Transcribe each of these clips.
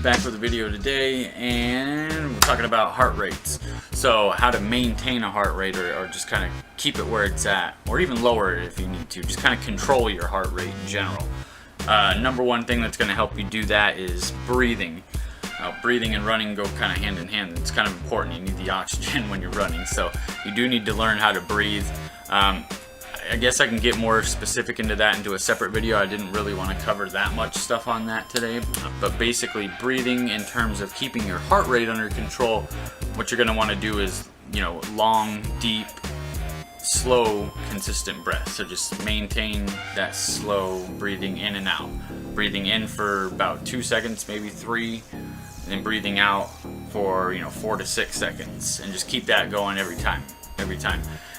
back with a video today, and we're talking about heart rates. So how to maintain a heart rate, or just kind of keep it where it's at, or even lower it if you need to. Just kind of control your heart rate in general. Number one thing that's going to help you do that is breathing. Breathing and running go kind of hand in hand. It's kind of important. You need the oxygen when you're running, so you do need to learn how to breathe. I guess I can get more specific into that into a separate video. I didn't really want to cover that much stuff on that today, but basically breathing in terms of keeping your heart rate under control, what you're going to want to do is, long, deep, slow, consistent breath. So just maintain that slow breathing in and out. Breathing in for about 2 seconds, maybe 3, and then breathing out for 4 to 6 seconds, and just keep that going every time.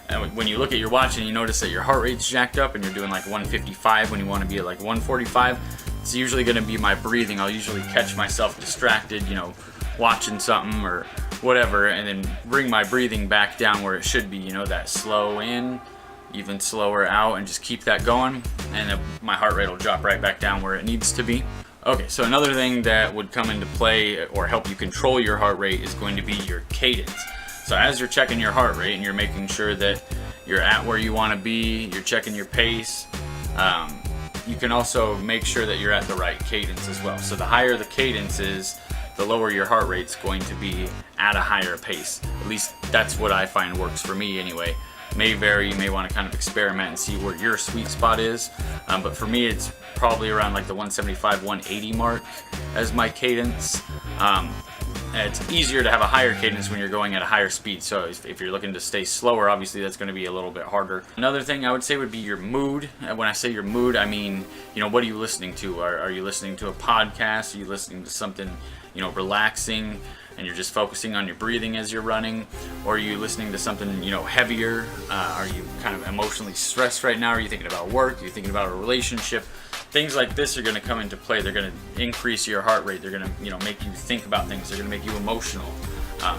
And when you look at your watch and you notice that your heart rate's jacked up and you're doing like 155 when you want to be at like 145, it's usually going to be my breathing. I'll usually catch myself distracted, watching something or whatever, and then bring my breathing back down where it should be, that slow in, even slower out, and just keep that going, and my heart rate will drop right back down where it needs to be. Okay, so another thing that would come into play or help you control your heart rate is going to be your cadence. So as you're checking your heart rate and you're making sure that you're at where you want to be, you're checking your pace, you can also make sure that you're at the right cadence as well. So the higher the cadence is, the lower your heart rate's going to be at a higher pace. At least that's what I find works for me anyway. May vary, you may want to kind of experiment and see where your sweet spot is, but for me it's probably around like the 175, 180 mark as my cadence. It's easier to have a higher cadence when you're going at a higher speed, so if you're looking to stay slower, obviously that's going to be a little bit harder. Another thing I would say would be your mood. When I say your mood, I mean, what are you listening to? Are you listening to a podcast? Are you listening to something, relaxing, and you're just focusing on your breathing as you're running? Or are you listening to something, heavier? Are you kind of emotionally stressed right now? Are you thinking about work? Are you thinking about a relationship? Things like this are going to come into play. They're going to increase your heart rate. They're going to, make you think about things. They're going to make you emotional.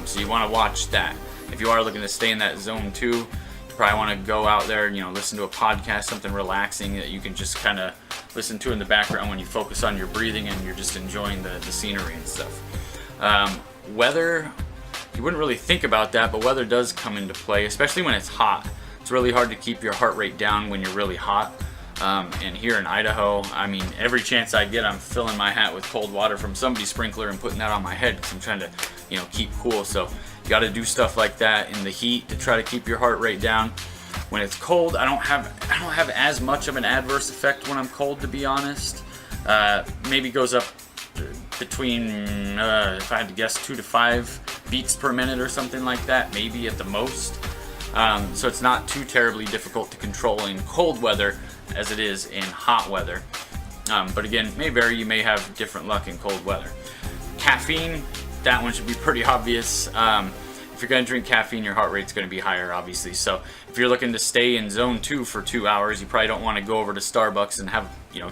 So you want to watch that. If you are looking to stay in that zone too, you probably want to go out there and, listen to a podcast, something relaxing that you can just kind of listen to in the background when you focus on your breathing and you're just enjoying the scenery and stuff. Weather, you wouldn't really think about that, but weather does come into play, especially when it's hot. It's really hard to keep your heart rate down when you're really hot. And here in Idaho, every chance I get, I'm filling my hat with cold water from somebody's sprinkler and putting that on my head because I'm trying to, keep cool. So you got to do stuff like that in the heat to try to keep your heart rate down. When it's cold, I don't have as much of an adverse effect when I'm cold, to be honest. Maybe goes up between, if I had to guess, 2 to 5 beats per minute or something like that, maybe at the most. So it's not too terribly difficult to control in cold weather as it is in hot weather. But again, may vary. You may have different luck in cold weather. Caffeine, that one should be pretty obvious. If you're going to drink caffeine, your heart rate's going to be higher, obviously. So if you're looking to stay in zone 2 for 2 hours, you probably don't want to go over to Starbucks and have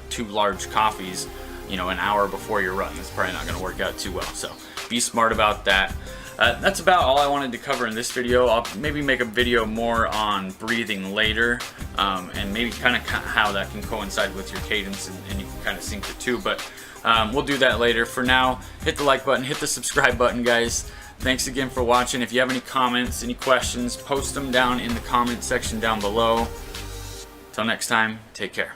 2 large coffees an hour before your run. That's probably not going to work out too well. So be smart about that. That's about all I wanted to cover in this video. I'll maybe make a video more on breathing later, and maybe kind of how that can coincide with your cadence, and you can kind of sync the two, but we'll do that later. For now, hit the like button, hit the subscribe button, guys. Thanks again for watching. If you have any comments, any questions, post them down in the comment section down below. Till next time, take care.